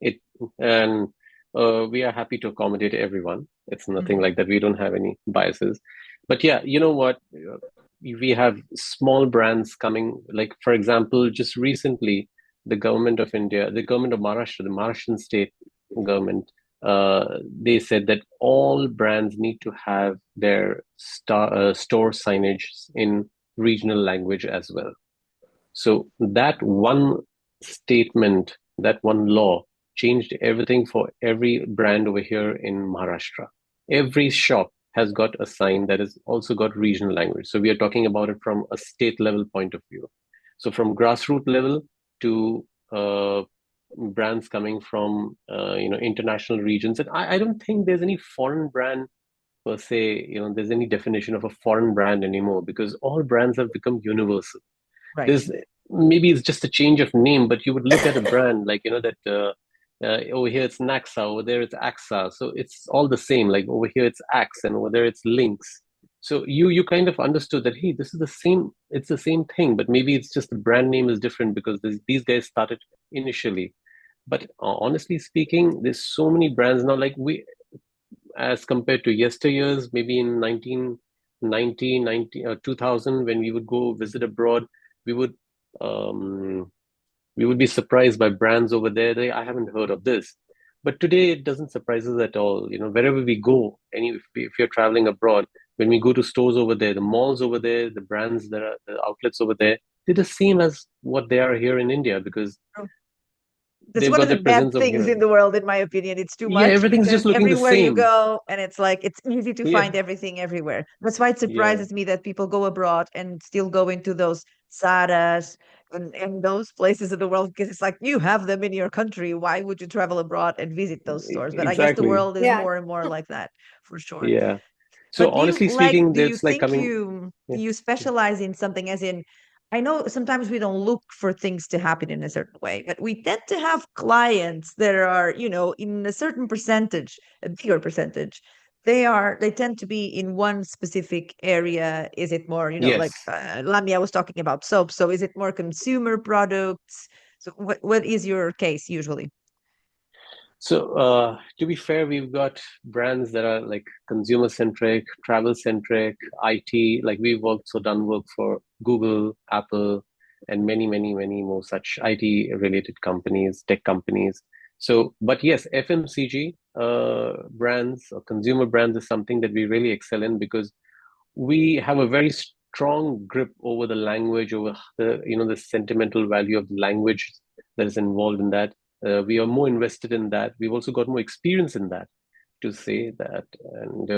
It and We are happy to accommodate everyone. It's nothing like that. We don't have any biases. But yeah, you know what? We have small brands coming. Like for example, just recently, the government of India, the government of Maharashtra, the Maharashtrian state government, they said that all brands need to have their store signage in regional language as well. So that one statement, that one law changed everything for every brand over here in Maharashtra. Every shop has got a sign that has also got regional language. So we are talking about it from a state level point of view. So from grassroots level to brands coming from international regions, and I don't think there's any foreign brand per se, there's any definition of a foreign brand anymore because all brands have become universal. Right. There's maybe it's just a change of name, but you would look at a brand like that over here it's Naxa, over there it's AXA, so it's all the same. Like over here it's Axe, and over there it's Lynx. So you kind of understood that hey, this is the same. It's the same thing, but maybe it's just the brand name is different because these guys started initially. But honestly speaking, there's so many brands now. Like as compared to yesteryears, maybe in 1990, 2000, when we would go visit abroad, we would um, we would be surprised by brands over there. I haven't heard of this. But today it doesn't surprise us at all. Wherever we go, if you're traveling abroad, when we go to stores over there, the malls over there, the brands that are the outlets over there, they're the same as what they are here in India because That's they've one of got the their bad presence over things here. in the world, in my opinion. It's too Yeah, much everything's just because looking the everywhere you same. go, and it's like it's easy to find Yeah, everything everywhere. That's why it yeah. surprises me that people go abroad and still go into those Zaras and those places in the world because it's like you have them in your country. Why would you travel abroad and visit those stores? But I guess the Exactly. world is Yeah. more and more like that for sure. Yeah. So But honestly speaking, do you that's like think coming. do Yeah. you specialize in something as in I know sometimes we don't look for things to happen in a certain way, but we tend to have clients that are, in a certain percentage, a bigger percentage. They tend to be in one specific area. Is it more, like Yes. Lamia was talking about soap. So is it more consumer products? So what is your case usually? So to be fair, we've got brands that are like consumer centric, travel centric, IT. Like we've also done work for Google, Apple, and many more such IT related companies, tech companies. So, but yes, FMCG brands or consumer brands is something that we really excel in because we have a very strong grip over the language, over the sentimental value of the language that is involved in that. We are more invested in that. We've also got more experience in that to say that. And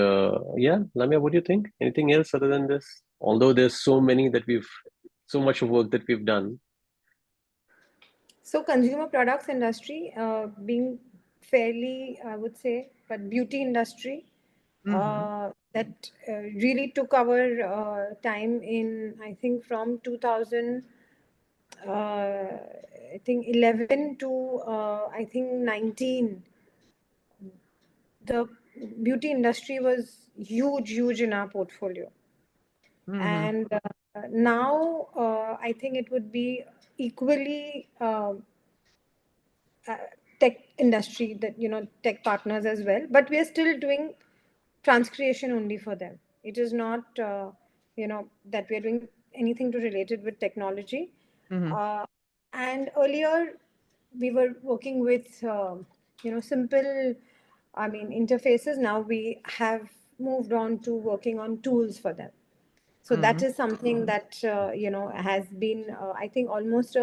yeah, Lamia, what do you think? Anything else other than this? Although there's so much of work that we've done. So consumer products industry, being fairly, I would say, but beauty industry, that really took our time in, I think, from 2000, I think 11 to I think 19. The beauty industry was huge in our portfolio. And now I think it would be equally uh, tech industry, that tech partners as well, but we are still doing transcreation only for them. It is not that we are doing anything to related with technology. uh, and earlier we were working with simple, I mean, interfaces. Now we have moved on to working on tools for them. So that is something that has been I think almost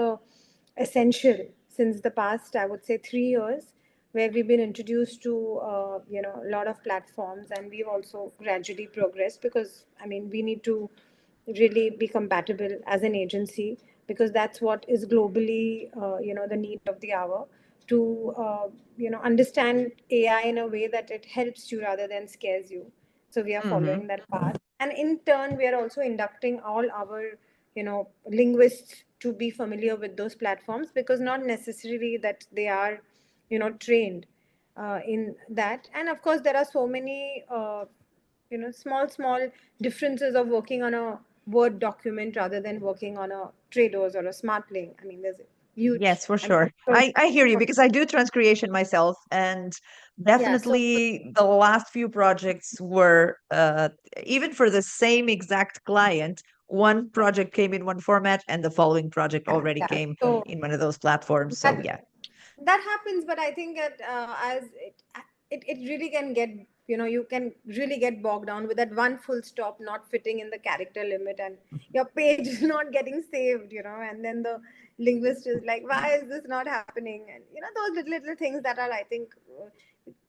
essential since the past, I would say, 3 years, where we've been introduced to a lot of platforms, and we've also gradually progressed, because I mean we need to really be compatible as an agency, because that's what is globally the need of the hour, to understand AI in a way that it helps you rather than scares you. So we are following that path, and in turn we are also inducting all our linguists to be familiar with those platforms, because not necessarily that they are trained in that. And of course there are so many small differences of working on a Word document rather than working on a Trados or a Smart Link. I mean, there's a huge, Yes, for I mean, sure. I hear you because I do transcreation myself, and yeah. So definitely the last few projects were even for the same exact client, one project came in one format and the following project yeah, already yeah. came So in one of those platforms. So that yeah. that happens, but I think that as it really can get, you can really get bogged down with that one full stop not fitting in the character limit, and your page is not getting saved, and then the linguist is like, why is this not happening? And those little things that are, I think,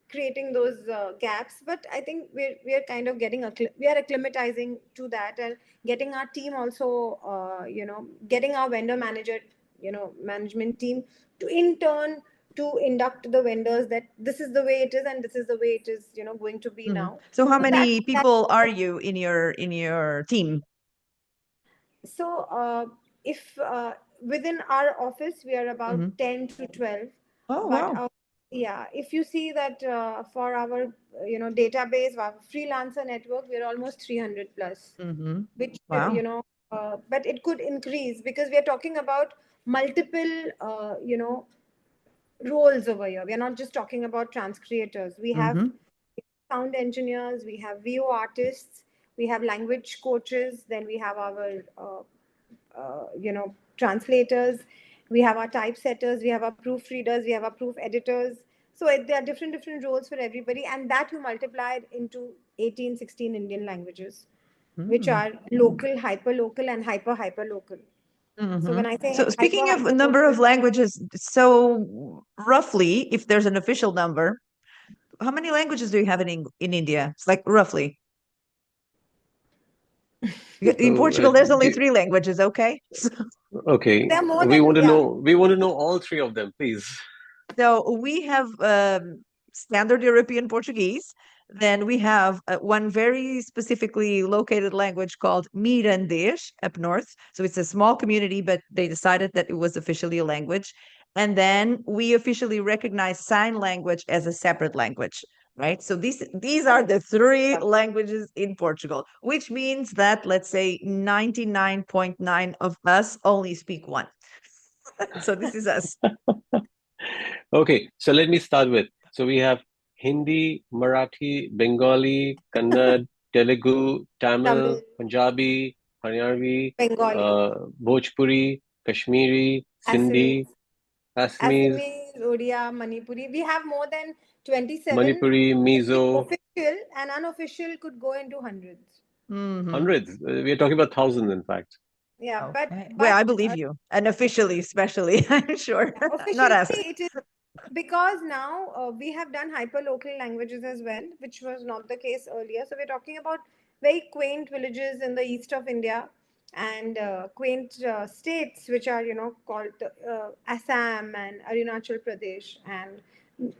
creating those gaps. But I think we're kind of we are acclimatizing to that, and getting our team also getting our vendor manager management team to in turn to induct the vendors, that this is the way it is and this is the way it is going to be now. So how So that many people are you in your team? so if within our office we are about 10 to 12. Oh, But wow. yeah, if you see that for our database, our freelancer network, we're almost 300 plus, which Wow. but it could increase, because we are talking about multiple roles over here. We are not just talking about trans creators. We have sound engineers, we have VO artists, we have language coaches, then we have our translators, we have our typesetters, we have our proofreaders, we have our proof editors. So there are different roles for everybody, and that you multiply it into 18, 16 Indian languages, which are local, hyper local, and hyper local. So when I say So speaking of hyper number local, of languages, so roughly, if there's an official number, how many languages do you have in India? It's like roughly. In So, Portugal, there's only three languages, okay? okay, there are more we than, want to yeah. know. We want to know all three of them, please. So we have standard European Portuguese. Then we have one very specifically located language called Mirandês up north. So it's a small community, but they decided that it was officially a language. And then we officially recognize sign language as a separate language, right? So these are the three languages in Portugal, which means that, let's say, 99.9 of us only speak one. So this is us. Okay, so let me start with. So we have Hindi, Marathi, Bengali, Kannada, Telugu, Tamil, Tamil, Punjabi, Haryanvi, Bengali. Bhojpuri. Kashmiri, Sindhi, Assamese, Assamese, Assamese, Odia, Manipuri. We have more than 27. Manipuri, Between Mizo, official and unofficial could go into hundreds. Hmm. hundreds. We are talking about thousands, in fact. Yeah, Okay. Well, but I believe you. And officially, especially, I'm sure. Not officially us. it is because now we have done hyper local languages as well, which was not the case earlier. So we're talking about very quaint villages in the east of India and quaint states which are called Assam and Arunachal Pradesh and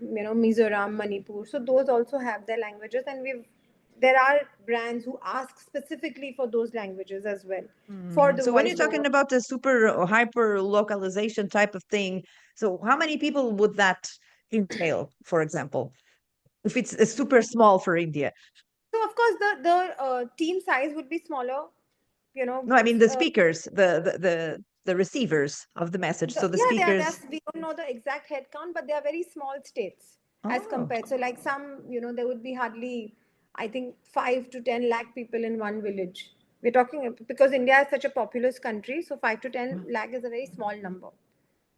Mizoram, Manipur. So those also have their languages, and there are brands who ask specifically for those languages as well for the So when you're voiceover. talking about the super or hyper localization type of thing, so how many people would that entail, for example, if it's super small for India? So of course the team size would be smaller. No, I mean the Uh, speakers, the receivers of the message. So the yeah, speakers. we don't know the exact head count, but they are very small states as Oh, compared. So like there would be hardly, I think, 5 to 10 lakh people in one village. We're talking because India is such a populous country, so 5 to 10 lakh is a very small number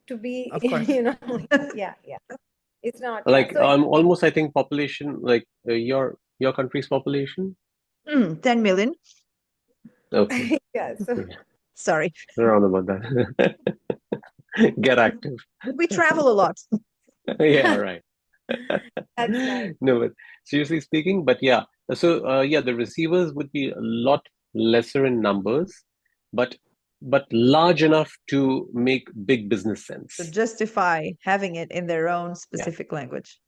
to be, of course. yeah, yeah. It's not, yeah. Like So it would be, almost, I think population, like your country's population. 10 million. Okay, yeah. So yeah, Sorry. around about that. Get active. We travel a lot. Yeah, right. that's nice. No, but seriously speaking, but yeah. So yeah, the receivers would be a lot lesser in numbers, but large enough to make big business To sense. justify having it in their own Yeah, specific language.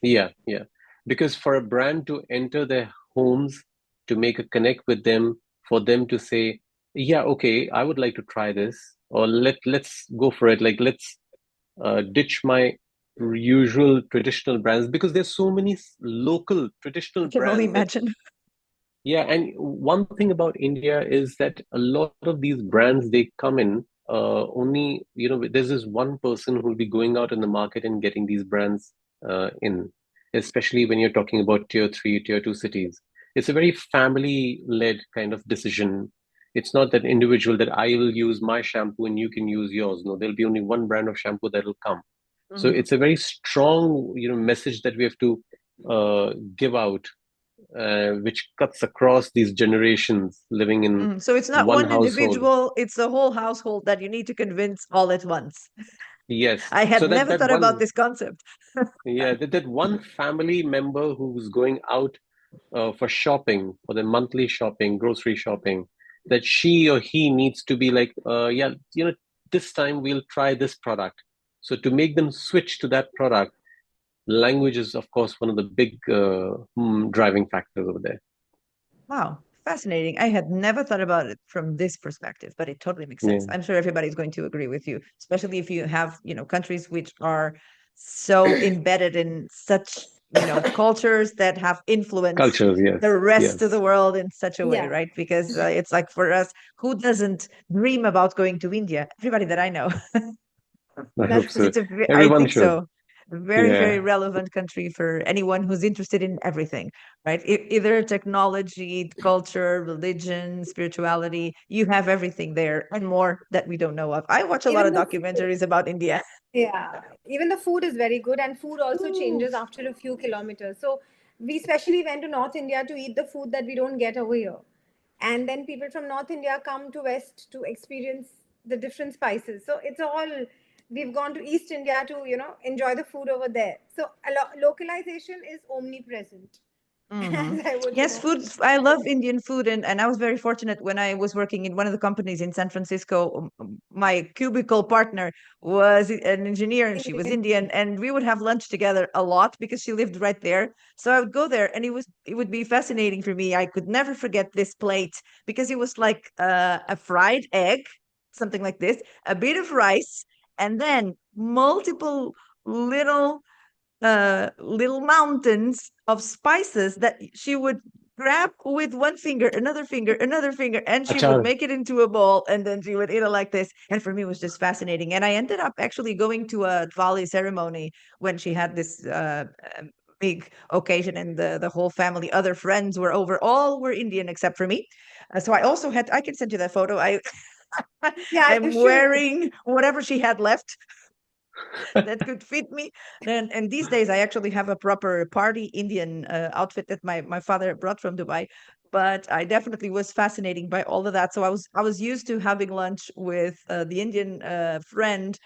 yeah, yeah. Because for a brand to enter their homes, to make a connect with them, for them to say, yeah, okay, I would like to try this, or let's go for it. Like let's ditch my usual traditional brands, because there's so many local I traditional can only brands that, imagine. yeah. And one thing about India is that a lot of these brands, they come in only, there's this one person who'll be going out in the market and getting these brands in, especially when you're talking about tier 3, tier 2 cities. It's a very family led kind of decision. It's not that individual that I will use my shampoo and you can use yours. No, there'll be only one brand of shampoo that will come. So Mhm. it's a very strong, message that we have to give out, which cuts across these generations living in So it's not one one household. individual, it's a whole household that you need to convince all at once. Yes. I So had never thought about this concept. yeah, that one family member who's going out for shopping, for the monthly shopping, grocery shopping, that she or he needs to be like, yeah, this time we'll try this product. So to make them switch to that product, language is, of course, one of the big driving factors over there. Wow, fascinating. I had never thought about it from this perspective, but it totally makes sense. Yeah. I'm sure everybody's going to agree with you, especially if you have, countries which are so embedded in such, cultures that have influenced Cultures, yes, the rest of yes. the world in such a way, Yeah. right? Because it's like for us, who doesn't dream about going to India? Everybody that I know. I hope That's Because so. it's I Everyone think should. so. A very, very Yeah, relevant country for anyone who's interested in everything, right? Either technology, culture, religion, spirituality. You have everything there and more that we don't know of. I watch a lot even of the food. documentaries about India. Yeah, even the food is very good, and food also Ooh. changes after a few kilometers. So we especially went to North India to eat the food that we don't get over here, and then people from North India come to West to experience the different spices. So it's all we've gone to East India to enjoy the food over there. So localization is omnipresent, Hmm. as I would Yes, food. I love Indian food, and I was very fortunate when I was working in one of the companies in San Francisco. My cubicle partner was an engineer, and she was say. Indian, and we would have lunch together a lot because she lived right there. So I would go there, and it would be fascinating for me. I could never forget this plate because it was like a fried egg, something like this, a bit of rice, and then multiple little little mountains of spices that she would grab with one finger, another finger, and she would achar. make it into a bowl, and then she would eat it like this. And for me, it was just fascinating. And I ended up actually going to a Diwali ceremony when she had this big occasion, and the whole family, other friends were over. All were Indian except for me. So I also had. I can send you that photo. I Yeah, I'm you should. wearing whatever she had left that could fit me. And these days, I actually have a proper party Indian outfit that my father brought from Dubai. But I definitely was fascinating by all of that. So I was used to having lunch with the Indian friend,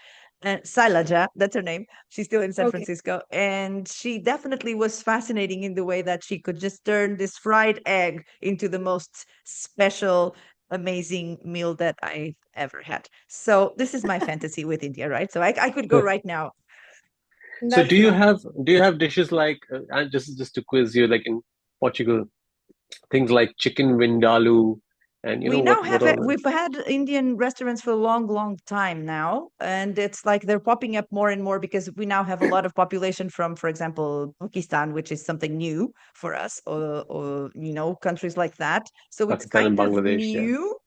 Sailaja, that's her name. She's still in San Okay. Francisco, and she definitely was fascinating in the way that she could just turn this fried egg into the most special, amazing meal that I've ever had. So this is my fantasy with India, right? So I could go right now. So That's nice. do you have dishes like and just to quiz you, like in Portugal, things like chicken vindaloo and We now what have all we've had Indian restaurants for a long, long time now, and it's like they're popping up more and more because we now have a lot of population from, for example, Pakistan, which is something new for us, or countries like that. So it's Pakistan and kind of Bangladesh, yeah. new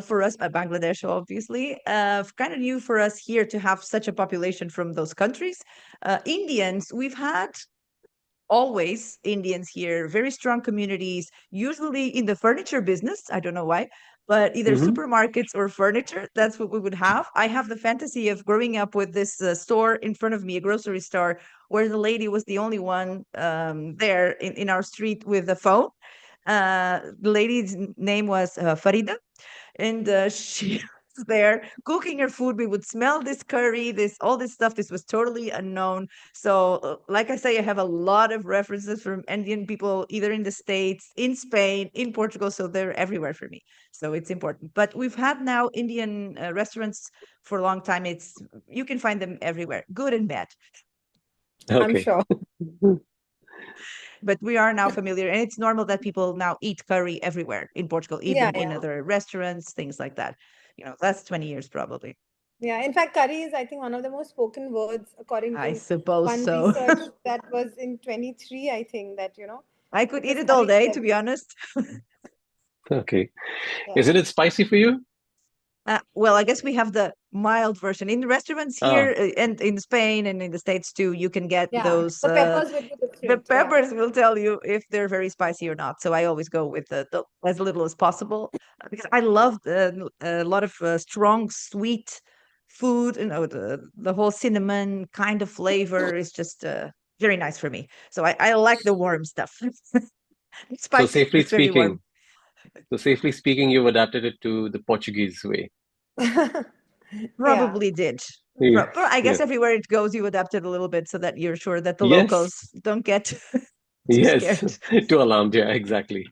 for us, Bangladesh, obviously, kind of new for us here to have such a population from those countries. Indians, we've had always Indians here, very strong communities, usually in the furniture business. I don't know why, but either Hmm. supermarkets or furniture. That's what we would have. I have the fantasy of growing up with this store in front of me, a grocery store, where the lady was the only one there in our street with a phone. The lady's name was Farida, and she was there cooking her food. We would smell this curry, this all this stuff. This was totally unknown. So, like I say, I have a lot of references from Indian people, either in the States, in Spain, in Portugal. So they're everywhere for me. So it's important. But we've had now Indian restaurants for a long time. You can find them everywhere, good and bad. I'm Okay. sure. But we are now familiar, and it's normal that people now eat curry everywhere in Portugal, Yeah, even in yeah. other restaurants, things like that. That's 20 years probably. Yeah. In fact, curry is, I think, one of the most spoken words, according I to suppose one so. research that was in 23, I think, that, I could eat because it all curry is day, to be everywhere. honest. Okay. Yeah. Isn't it spicy for you? Well, I guess we have the mild version in the restaurants Ah, here, and in Spain and in the States too. You can get Yeah. those. The peppers would be The different. Yeah. peppers will tell you if they're very spicy or not. So I always go with the as little as possible, because I love a lot of strong, sweet food. The whole cinnamon kind of flavor is just very nice for me. So I like the warm stuff. so Spicy, safely just very speaking, warm. you've adapted it to the Portuguese way. Yeah. Probably did. Yeah. But I guess Yeah. everywhere it goes, you adapt it a little bit so that you're sure that the Yes. locals don't get too Yes. scared. Too alarmed. Yeah, exactly.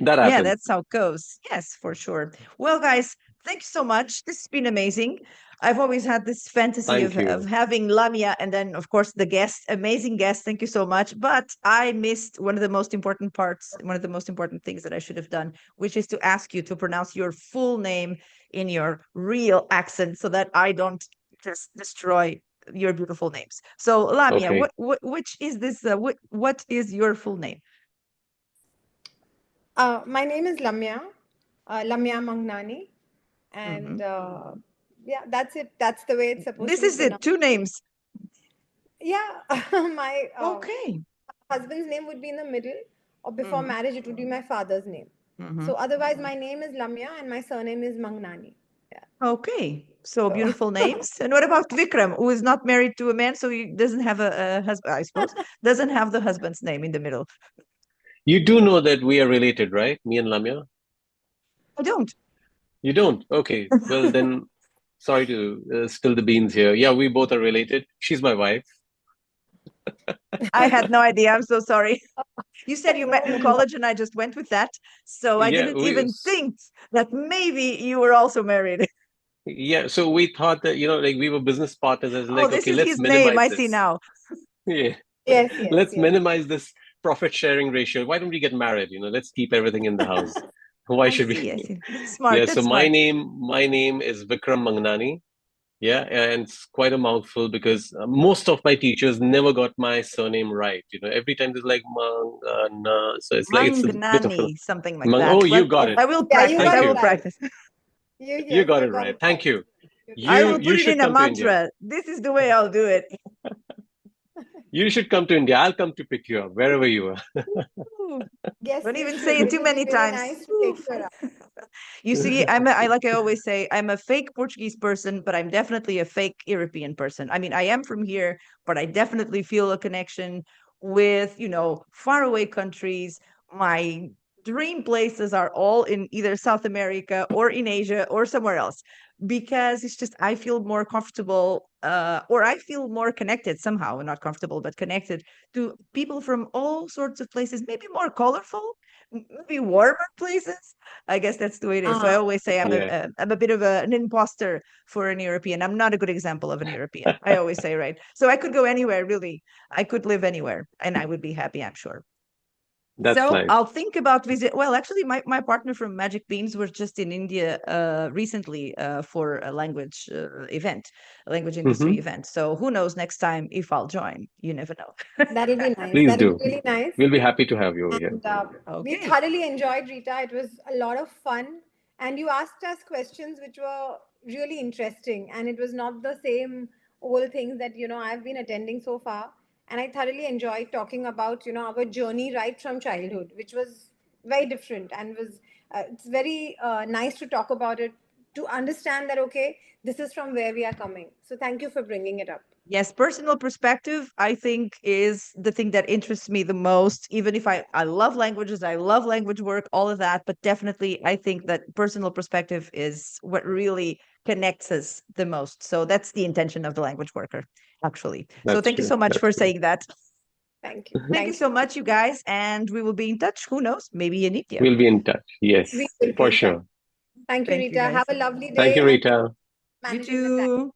That Yeah, happens. that's how it goes. Yes, for sure. Well, guys, thank you so much. This has been amazing. I've always had this fantasy of, Thank of you. having Lamia and then, of course, the guest, amazing guest. Thank you so much. But I missed one of the most important parts, one of the most important things that I should have done, which is to ask you to pronounce your full name in your real accent so that I don't just destroy your beautiful names. So, Lamia, Okay. which is this? What is your full name? My name is Lamya, Lamya Manghnani, Hmm. and yeah, that's it. That's the way it's supposed This to be is it. pronounced. Two names. Yeah, my Okay. husband's name would be in the middle, or before Hmm. marriage, it would be my father's name. Hmm. So otherwise, my name is Lamya and my surname is Manghnani. Yeah. Okay. So So beautiful names. And what about Vikram, who is not married to a man, so he doesn't have a husband, I suppose, doesn't have the husband's name in the middle? You do know that we are related, right? Me and Lamia? I don't. You don't? Okay. Well, then, sorry to spill the beans here. Yeah, we both are related. She's my wife. I had no idea. I'm so sorry. You said you met in no, college, and I just went with that. So I Yeah, didn't even think that maybe you were also married. yeah. So we thought that, like we were business partners. I was Oh, like, this okay, is let's his name. minimize I see this. now. Yeah, yes, yes, let's yes. minimize this profit sharing ratio. Why don't we get married? Let's keep everything in the house. Why I should see. I we? see. That's smart. Yeah. So That's smart. my name is Vikram Manghnani. Yeah, and it's quite a mouthful because most of my teachers never got my surname right. Every time it's like Mang, Na. So it's a bit of a Mangnani, something like Mang. that. Oh, you But got it. I will Yeah, you practice. got Thank I it will you. right. practice. You Yes, got you it got right. it Thank right. you. You got I it You will right. put you it in should a come to India. mantra. This is the way I'll do it. You should come to India. I'll come to pick you up wherever you are. Ooh, Yes, don't you even say should. it It too will be many very times. nice to take Oof. you around. You see, like I always say, I'm a fake Portuguese person, but I'm definitely a fake European person. I mean, I am from here, but I definitely feel a connection with, faraway countries. My dream places are all in either South America or in Asia or somewhere else, because it's just I feel more comfortable, or I feel more connected somehow, not comfortable, but connected to people from all sorts of places, maybe more colorful, maybe warmer places. I guess that's the way it is. So I always say Yeah. I'm a bit of an imposter for an European. I'm not a good example of an European. I always say, right? So I could go anywhere, really. I could live anywhere, and I would be happy, I'm sure. That's So nice. I'll think about visit. Well, actually, my partner from Magic Beans was just in India recently for a language event, a language industry event. So who knows next time if I'll join? You never know. That'll be nice. Please That'll do. be really nice. We'll be happy to have you over here. And we Okay. thoroughly enjoyed, Rita. It was a lot of fun. And you asked us questions which were really interesting. And it was not the same old things that, I've been attending so far. And I thoroughly enjoyed talking about, our journey right from childhood, which was very different and was, it's very nice to talk about it, to understand that, okay, this is from where we are coming. So thank you for bringing it up. Yes, personal perspective, I think, is the thing that interests me the most. Even if I love languages, I love language work, all of that, but definitely I think that personal perspective is what really connects us the most. So that's the intention of the language worker, actually. So That's thank you true. so much That's for true. saying that. Thank you. Thank you so much, you guys, and we will be in touch. Who knows? Maybe in India. We'll be in touch. Yes, We will be for in touch. sure. Thank you, Thank you, Rita. guys. Have a lovely Thank day you, and Rita. You managing the time. too.